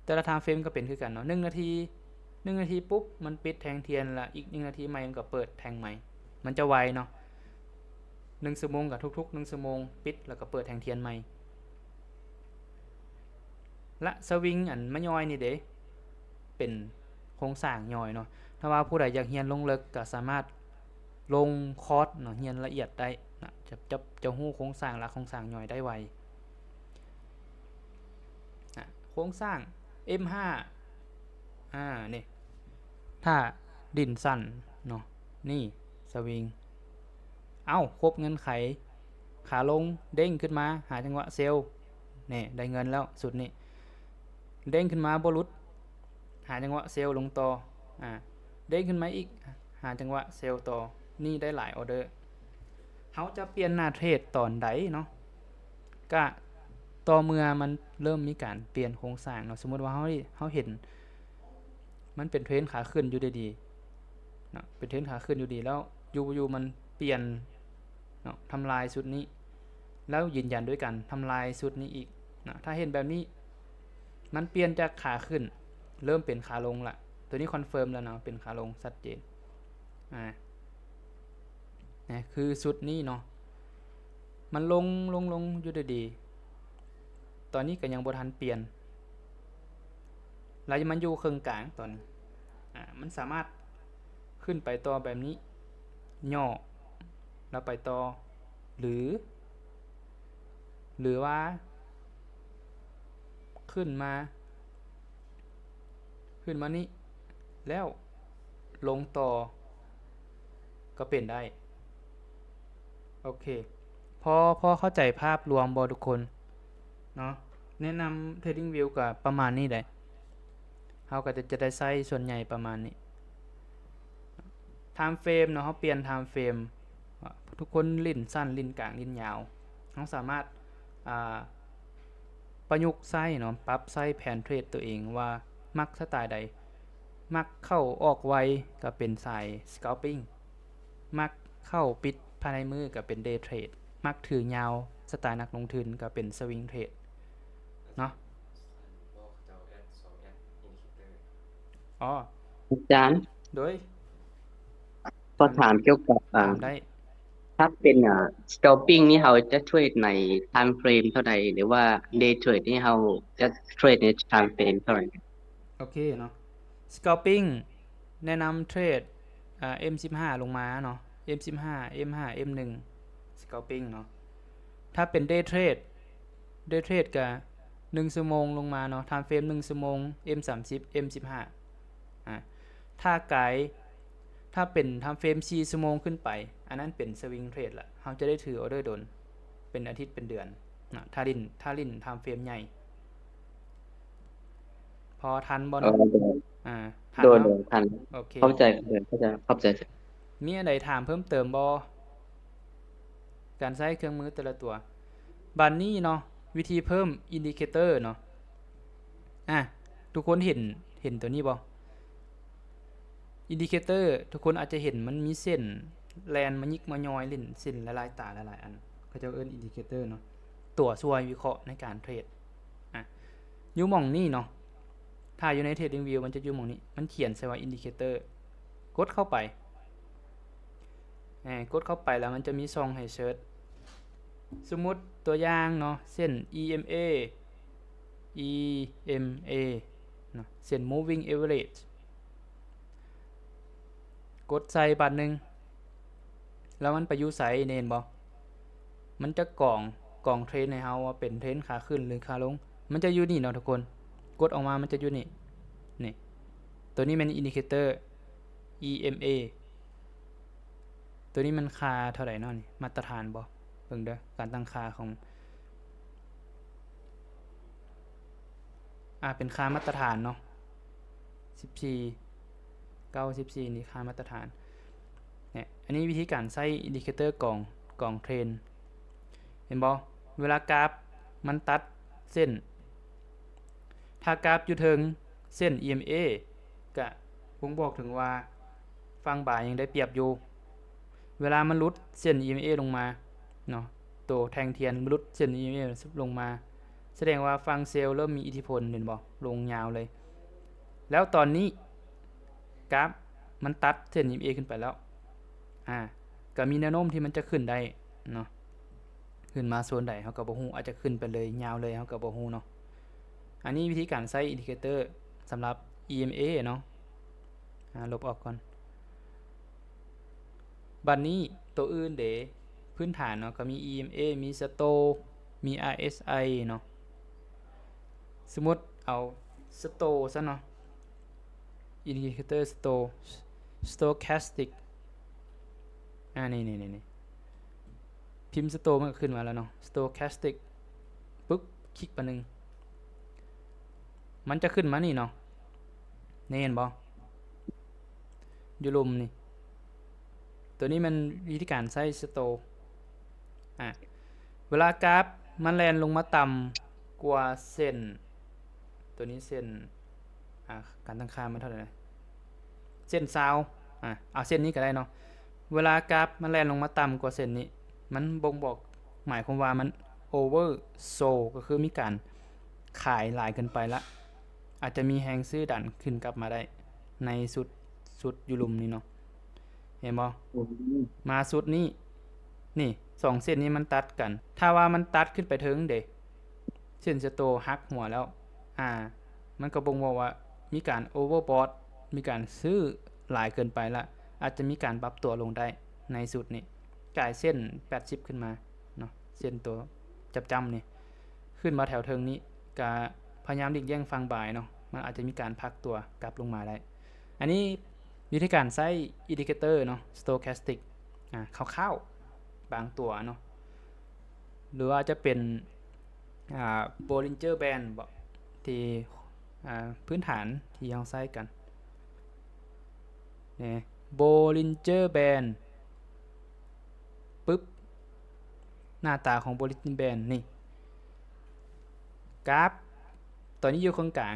แต่ละไทม์เฟรมก็เป็นคือกันเนาะ1นาทีปุ๊บมันปิดแท่งเทียนละอีก1นาทีใหม่มันก็เปิดแท่งใหม่มันจะไวเนาะ1ชั่วโมงกับทุกๆ1ชั่วโมงปิดแล้วก็เปิดแท่งเทียนใหม่และสวิงอันมะย่อยนี่เด้เป็นโครงสร้างย่อยเนาะถ้าว่าผู้ใดอยากเรียนลงลึกก็สามารถลงคอร์สเนาะเรียนละเอียดได้นะจะฮู้โครงสร้างหลักโครงสร้างย่อยได้ไวโครงสร้าง M5 นี่ถ้าดินสั้นเนาะนี่สวิงครบเงินไขขาลงเด้งขึ้นมาหาจังหวะเซลล์นี่ได้เงินแล้วสุดนี้เด้งขึ้นมาบ่หลุดหาจังหวะเซลล์ลงต่อเด้งขึ้นมาอีกหาจังหวะเซลล์ต่อนี่ได้หลายออเดอร์เฮาจะเปลี่ยนหน้าเทรดตอนใดเนาะก็ต่อเมื่อมันเริ่มมีการเปลี่ยนโครงสร้างเนาะสมมุติว่าเฮาเห็นมันเป็นเทรนขาขึ้นอยู่ดีๆเนาะเป็นเทรนขาขึ้นอยู่ดีแล้วอยู่มันเปลี่ยนเนาะทำลายชุดนี้แล้วยืนยันด้วยกันทำลายชุดนี้อีกนะถ้าเห็นแบบนี้มันเปลี่ยนจากขาขึ้นเริ่มเป็นขาลงละตัวนี้คอนเฟิร์มแล้วเนาะเป็นขาลงชัดเจนนะคือชุดนี้เนาะมันลงอยู่ดีๆตอนนี้ก็ยังบ่ทันเปลี่ยนแล้วมันอยู่ครึ่งกลางตอนนี้มันสามารถขึ้นไปต่อแบบนี้ย่อแล้วไปต่อหรือว่าขึ้นมานี่แล้วลงต่อก็เป็นได้โอเคพอเข้าใจภาพรวมบ่ทุกคนเนาะ แนะนำ TradingView ก็ประมาณนี้แหละเฮาก็จะได้ใช้ส่วนใหญ่ประมาณนี้ Time Frame เนาะเฮาเปลี่ยน Time Frame ทุกคนลิ้นสั้นลิ้นกลางลิ้นยาวเฮาสามารถอ่าประยุกต์ใช้เนาะปรับใช้แผนเทรดตัวเองว่ามักสไตล์ใดมักเข้าออกไวก็เป็นสาย Scalping มักเข้าปิดภายในมือก็เป็น Day Trade มักถือยาวสไตล์นักลงทุนก็เป็น Swing Trade เนาะอ๋ออาจารย์โดยขอถามถามเกี่ยวกับถามได้ถ้าเป็นscalping นี่เราจะเทรดใน time frame เท่าใดหรือว่า day trade นี่เราจะเทรดใน time frame เท่าไหร่โอเคเนาะ Scalping แนะนำเทรดM15 ลงมาเนาะ M15 M5 M1 Scalping เนาะถ้าเป็น Day Trade ก็1ชั่วโมงลงมาเนาะ Time Frame 1ชั่วโมง M30 M15 อ่าถ้าไกด์ถ้าเป็น Time Frame 4ชั่วโมงขึ้นไปอันนั้นเป็น Swing Trade ละเราจะได้ถือออเดอร์โดนเป็นอาทิตย์เป็นเดือนนะถ้าลิ้น Time Frame ใหญ่พอทันบ่เนาะทันโดยเนาะทันโอเคเข้าใจเข้าใจมีอะไรถามเพิ่มเติมบ่การใช้เครื่องมือแต่ละตัวบัดนี้เนาะวิธีเพิ่มอินดิเคเตอร์เนาะทุกคนเห็นตัวนี้บ่อินดิเคเตอร์ทุกคนอาจจะเห็นมันมีเส้นแลนมายิกมาย้อยลิ้นเส้นหลายๆตาหลายๆอันเขาจะเอิ้นอินดิเคเตอร์เนาะตัวช่วยวิเคราะห์ในการเทรดอยู่หม่องนี้เนาะถ้าอยู่ใน Trading View มันจะอยู่หม่องนี้มันเขียนใส่ว่าอินดิเคเตอร์กดเข้าไปแล้วมันจะมีช่องให้เสิร์ชสมมุติตัวอย่างเนาะเส้น EMA เนาะเส้น Moving Average กดใส่บัตรนึงแล้วมันไปอยู่ไสเห็นบ่มันจะกล่องเทรนให้เฮาว่าเป็นเทรนขาขึ้นหรือขาลงมันจะอยู่นี่เนาะทุกคนกดออกมามันจะอยู่นี่ตัวนี้มันอินดิเคเตอร์ EMA ตัวนี้มันค่าเท่าไหร่เนาะนี่มาตรฐานบ่เบิ่งเด้อการตั้งค่าของเป็นค่ามาตรฐานเนาะ14 914นี่ค่ามาตรฐานเนี่ยอันนี้วิธีการใช้อินดิเคเตอร์กล่องเทรนเห็นบ่เวลากราฟมันตัดเส้นถ้ากราฟอยู่ถึงเส้น EMA ก็ผมบอกถึงว่าฟังบ่ายยังได้เปรียบอยู่เวลามันหลุดเส้น EMA ลงมาเนาะตัวแทงเทียนหลุดเส้น EMA ลงมาแสดงว่าฟังเซลล์เริ่มมีอิทธิพลเห็นบ่ลงยาวเลยแล้วตอนนี้กราฟมันตัดเส้น EMA ขึ้นไปแล้วก็มีแนวโน้มที่มันจะขึ้นได้เนาะขึ้นมาโซนใดเฮาก็บ่ฮู้อาจจะขึ้นไปเลยยาวเลยเฮาก็บ่ฮู้เนาะอันนี้วิธีการใช้อินดิเคเตอร์สำหรับ EMA เนาะลบออกก่อนบัดนี้ตัวอื่นเดพื้นฐานเนาะก็มี EMA มี STO มี RSI เนาะสมมุติเอา STO ซะเนาะ Indicator STO Stochastic นี่พิมพ์ STO มันก็ขึ้นมาแล้วเนาะ Stochastic ปึ๊บคลิกปะนึงมันจะขึ้นมานี่เนาะนี่เห็นบ่อยู่ลุมนี่ตัวนี้มันวิธีการใช้ STO เวลากราฟมันแลนลงมาต่ำกว่าเส้นตัวนี้เส้นการตั้งค่ามันเท่าไหร่เส้นซาวเอาเส้นนี้ก็ได้เนาะเวลากราฟมันแลนลงมาต่ำกว่าเส้นนี้มันบ่งบอกหมายความว่ามัน over sold ก็คือมีการขายหลายเกินไปละอาจจะมีแฮงซื้อดันขึ้นกลับมาได้ในสุดอยู่ลุมนี้เนาะเห็นบ่มาสุดนี้นี่2เส้นนี้มันตัดกันถ้าว่ามันตัดขึ้นไปถึงเด้เส้นสโตหักหัวแล้วมันก็บ่งบอกว่ามีการโอเวอร์บอทมีการซื้อหลายเกินไปละอาจจะมีการปรับตัวลงได้ในสุดนี้กลายเส้น80ขึ้นมาเนาะเส้นตัวจับจำนี่ขึ้นมาแถวเทิงนี้ก็พยายามหลีกเลี่ยงฟังบ่ายเนาะมันอาจจะมีการพักตัวกลับลงมาได้อันนี้วิธีการใช้อินดิเคเตอร์เนาะ stochastic คร่าวๆบางตัวเนาะหรือว่าจะเป็น Bollinger Band บ่ที่พื้นฐานที่เราใช้กันนี่ Bollinger Band ปึ๊บหน้าตาของ Bollinger Band นี่กราฟตอนนี้อยู่ตรงกลาง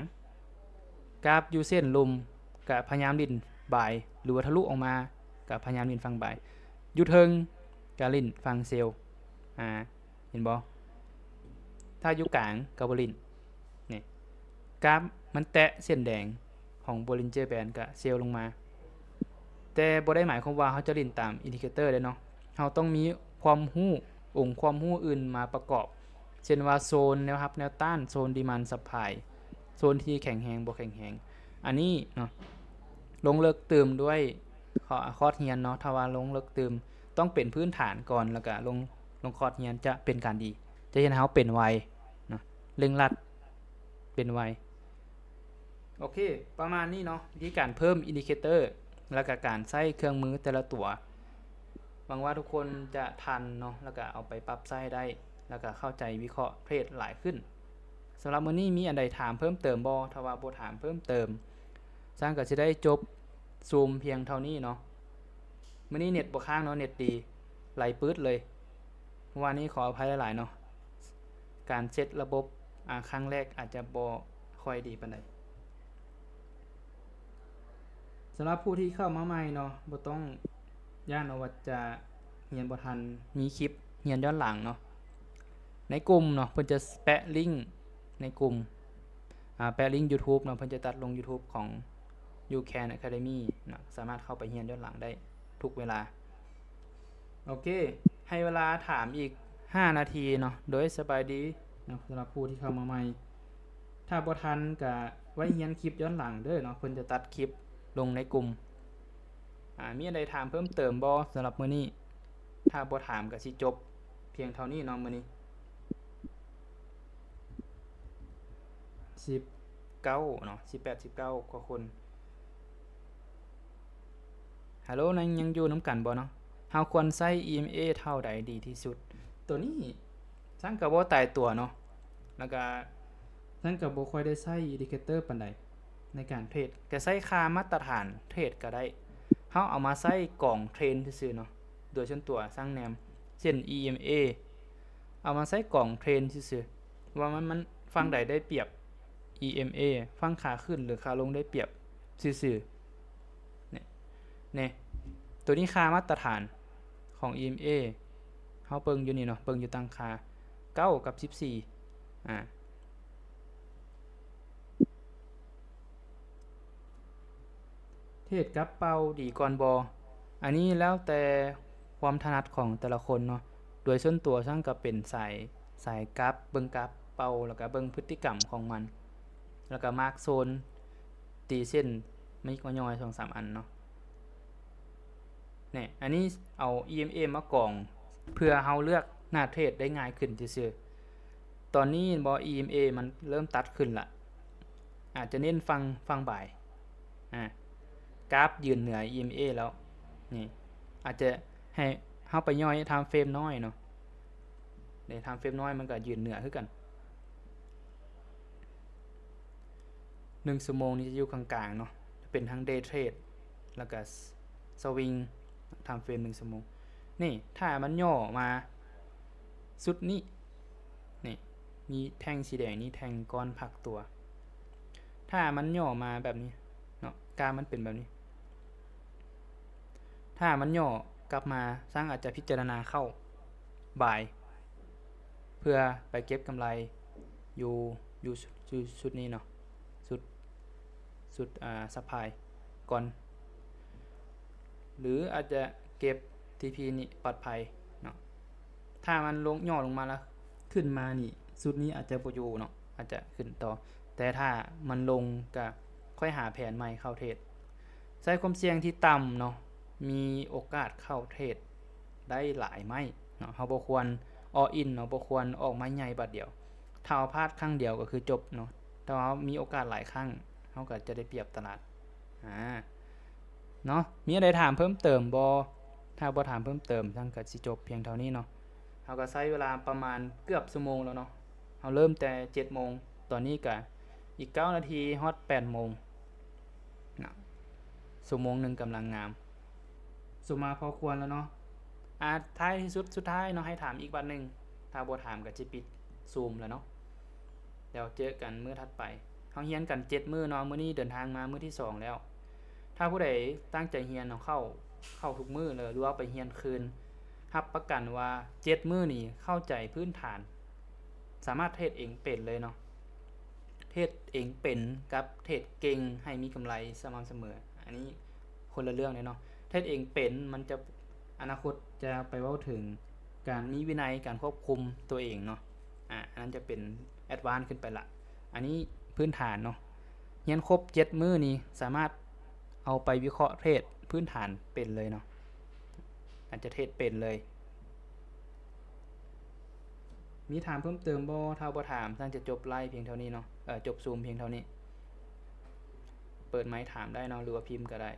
กราฟอยู่เส้นลมก็พยายามลิ้นบ่ายหรือว่าทะลุออกมาก็พยายามลิ้นฝั่งบ่ายอยู่เทิงก็ลิ้นฝั่งเซลล์เห็นบ่ถ้าอยู่กลางก็บ่ลิ้นนี่กราฟมันแตะเส้นแดงของ Bollinger Band ก็เซลล์ลงมาแต่บ่ได้หมายความว่าเราจะลิ้นตามอินดิเคเตอร์เด้เนาะเราต้องมีความรู้องค์ความรู้อื่นมาประกอบเช่นว่าโซนแนวรับแนวต้านโซนดีมานด์ซัพพลายโซนที่แข็งแรงบ่แข็งแรงอันนี้เนาะลงเลิกตื่มด้วยคอร์สเรียนเนาะถ้าว่าลงเลิกตื่มต้องเป็นพื้นฐานก่อนแล้วก็ลงคอร์สเรียนจะเป็นการดีจะเห็นให้เราเป็นไวเนาะเร่งรัดเป็นไวโอเคประมาณนี้เนาะวิธีการเพิ่มอินดิเคเตอร์แล้วก็การใช้เครื่องมือแต่ละตัวหวังว่าทุกคนจะทันเนาะแล้วก็เอาไปปรับใช้ได้แล้วก็เข้าใจวิเคราะห์เทรดหลายขึ้นสำหรับมื้อนี้มีอันใดถามเพิ่มเติมบ่ถ้าว่าบ่ถามเพิ่มเติมสร้างก็สิได้จบซูมเพียงเท่านี้เนาะมื้อนี้เน็ตบ่ค้างเนาะเน็ตดีไหลปื๊ดเลยวันนี้ขออภัยหลายๆเนาะการเซตระบบครั้งแรกอาจจะบ่ค่อยดีปานใดสำหรับผู้ที่เข้ามาใหม่เนาะบ่ต้องย่านว่าจะเรียนบ่ทันมีคลิปเรียนย้อนหลังเนาะในกลุ่มเนาะเพิ่นจะแปะลิงก์ในกลุ่มแปะลิงก์ YouTube เนาะเพิ่นจะตัดลง YouTube ของ YouCan Academy นะสามารถเข้าไปเรียนย้อนหลังได้ทุกเวลาโอเคให้เวลาถามอีก5นาทีเนาะโดยสบายดีนะสำหรับผู้ที่เข้ามาใหม่ถ้าบ่ทันก็ไว้เรียนคลิปย้อนหลังเด้อเนาะเพิ่นจะตัดคลิปลงในกลุ่มมีอะไรถามเพิ่มเติมบ่สำหรับมื้อนี้ถ้าบ่ถามก็สิจบเพียงเท่านี้เนาะมื้อนี้19เนาะ18 19กว่าคนฮัลโหลนั่นยังอยู่นํกันบ่เนาะเฮาควรใช้ EMA เท่าใดดีที่สุดตัวนี้ซั่นก็บ่ตายตัวเนาะแล้วก็ซั่นก็บ่ค่อยได้ใช้อินดิเคเตอร์ปานใดในการเทรดก็ใช้ค่ามาตรฐานเทรดก็ได้เฮาเอามาใช้กล่องเทรนซื่อๆเนาะโดยส่วนตัวสร้างแนมเช่น EMA เอามาใช้กล่องเทรนซื่อๆว่ามันฝั่งใดได้เปรียบ EMA ฝั่งขาขึ้นหรือขาลงได้เปรียบซื่อๆนี่ตัวนี้ค่ามาตรฐานของ EMA เฮาเบิ่งอยู่นี่เนาะเบิ่งอยู่ตั้งค่า9กับ14เทศกับเป้าดีก่อนบ่อันนี้แล้วแต่ความถนัดของแต่ละคนเนาะโดยส่วนตัวซั่นก็เป็นสายกราฟเบิ่งกราฟเป้าแล้วก็เบิ่งพฤติกรรมของมันแล้วก็มาร์กโซนตีเส้นไม่ก็ย่อย 2-3 อันเนาะนี่อันนี้เอา EMA มากรองเพื่อเฮาเลือกหน้าเทรดได้ง่ายขึ้นซื่อๆตอนนี้บ่ EMA มันเริ่มตัดขึ้นละอาจจะเน้นฟังบ่ายกราฟยืนเหนือ EMA แล้วนี่อาจจะให้เฮาไปย่อยไทม์เฟรมน้อยเนาะในไทม์เฟรมน้อยมันก็ยืนเหนือคือกัน1ชั่วโมงนี้จะอยู่กลางๆเนาะจะเป็นทั้ง Day Trade แล้วก็สวิงไทม์เฟรม1ชั่วโมงนี่ถ้ามันย่อมาสุดนี้นี่มีแท่งสีแดงนี่แท่งก้อนพักตัวถ้ามันย่อมาแบบนี้เนาะกราฟมันเป็นแบบนี้ถ้ามันย่อกลับมาสร้างอาจจะพิจารณาเข้าบ่ายเพื่อไปเก็บกำไรอยู่ชุดนี้เนาะสุดซัพพลายก่อนหรืออาจจะเก็บ TP นี่ปลอดภัยเนาะถ้ามันลงย่อลงมาแล้วขึ้นมานี่สุดนี้อาจจะบ่อยู่เนาะอาจจะขึ้นต่อแต่ถ้ามันลงก็ค่อยหาแผนใหม่เข้าเทรดใช้ความเสี่ยงที่ต่ำเนาะมีโอกาสเข้าเทรดได้หลายไหมเนาะเฮาบ่ควรall in เนาะบ่ควรออกมาใหญ่บัดเดียวถ้าพลาดครั้งเดียวก็คือจบเนาะแต่ว่ามีโอกาสหลายครั้งเฮาก็จะได้เปรียบตลาดเนาะมีอะไรถามเพิ่มเติมบ่ถ้าบ่ถามเพิ่มเติมทั้งก็สิจบเพียงเท่านี้เนาะเฮาก็ใช้เวลาประมาณเกือบชั่วโมงแล้วเนาะเฮ เราเริ่มแต่7โมงตอนนี้ก็อีก9นาทีฮอด8โมงนะชั่วโมงหนึ่งกำลังงามสุมาพอควรแล้วเนาะท้ายที่สุดท้ายเนาะให้ถามอีกวันหนึ่งถ้าบ่ถามก็จะปิดซูมแล้วเนาะเดี๋ยวเจอกันมื้อถัดไปเฮาเรียนกัน7มื้อเนาะมื้อนี้เดินทางมามื้อที่2แล้วถ้าผู้ใดตั้งใจเรียนเนาะเข้าทุกมื้อเลยหรือว่าไปเรียนคืนรับประกันว่า7มื้อนี้เข้าใจพื้นฐานสามารถเทรดเองเป็นเลยเนาะเทรดเองเป็นกับเทรดเก่งให้มีกำไรสม่ำเสมออันนี้คนละเรื่องเลยเนาะเทรดเองเป็นมันจะอนาคตจะไปเว้าถึงการมีวินัยการควบคุมตัวเองเนาะอันนั้นจะเป็นแอดวานซ์ขึ้นไปละอันนี้พื้นฐานเนาะเรียนครบ7มื้อนี้สามารถเอาไปวิเคราะห์เทรดพื้นฐานเป็นเลยเนาะอาจจะเทรดเป็นเลยมีถามเพิ่มเติมบ่ถ้าบ่ถามท่านจะจบไลฟ์เพียงเท่านี้เนาะจบซูมเพียงเท่านี้เปิดไมค์ถามได้เนาะหรือว่าพิมพ์ก็ได้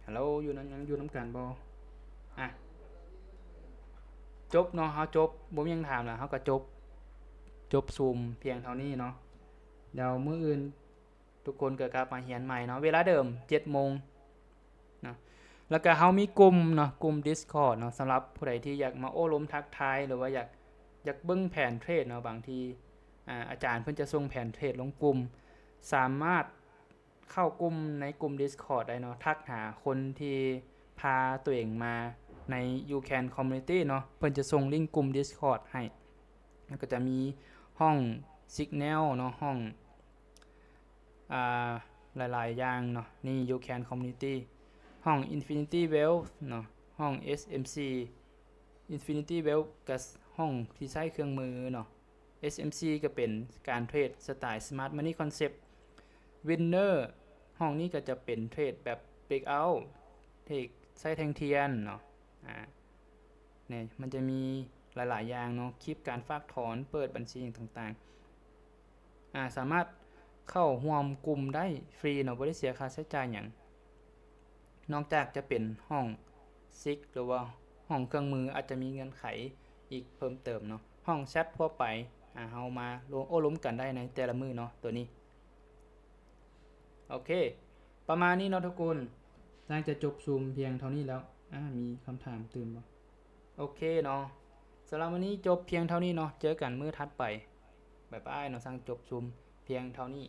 ฮัลโหลอยู่นั้นยังอยู่น้ำกันบ่จบเนาะเฮาจบบ่มีหยังถามแล้วเฮาก็จบซูมเพียงเท่านี้เนาะเดี๋ยวมื้ออื่นทุกคนก็กลับมาเรียนใหม่เนาะเวลาเดิม7โมงเนาะแล้วก็เฮามีกลุ่มเนาะกลุ่ม Discord เนาะสำหรับผู้ใดที่อยากมาโอ้ล้มทักทายหรือว่าอยากเบิ่งแผนเทรดเนาะบางทีอาจารย์เพิ่นจะส่งแผนเทรดลงกลุ่มสามารถเข้ากลุ่มในกลุ่ม Discord ได้เนาะทักหาคนที่พาตัวเองมาใน YouCan Community เนาะเพิ่นจะส่งลิงก์กลุ่ม Discord ให้แล้วก็จะมีห้อง Signal เนาะห้องหลายๆอย่างเนาะนี่ YouCan Community ห้อง Infinity Wealth เนาะห้อง SMC Infinity Wealth กับห้องที่ใช้เครื่องมือเนาะ SMC ก็เป็นการเทรดสไตล์ Smart Money Concept Winner ห้องนี้ก็จะเป็นเทรดแบบ Breakout เทรดใช้แทงเทียนเนาะเนี่ยมันจะมีหลายๆอย่างเนาะคลิปการฝากถอนเปิดบัญชีต่างๆสามารถเข้าร่วมกลุ่มได้ฟรีเนาะบ่ได้เสียค่าใช้จ่ายหยังนอกจากจะเป็นห้องซิกหรือว่าห้องเครื่องมืออาจจะมีเงื่อนไขอีกเพิ่มเติมเนาะห้องแชททั่วไปเฮามาล้มกันได้ในแต่ละมื้อเนาะตัวนี้โอเคประมาณนี้เนาะทุกคนน่าจะจบซูมเพียงเท่านี้แล้วมีคำถามเติมบ่โอเคเนาะสำหรับวันนี้จบเพียงเท่านี้เนาะเจอกันมื้อถัดไปบ๊ายบายเนาะสั่งจบซูมเพียงเท่านี้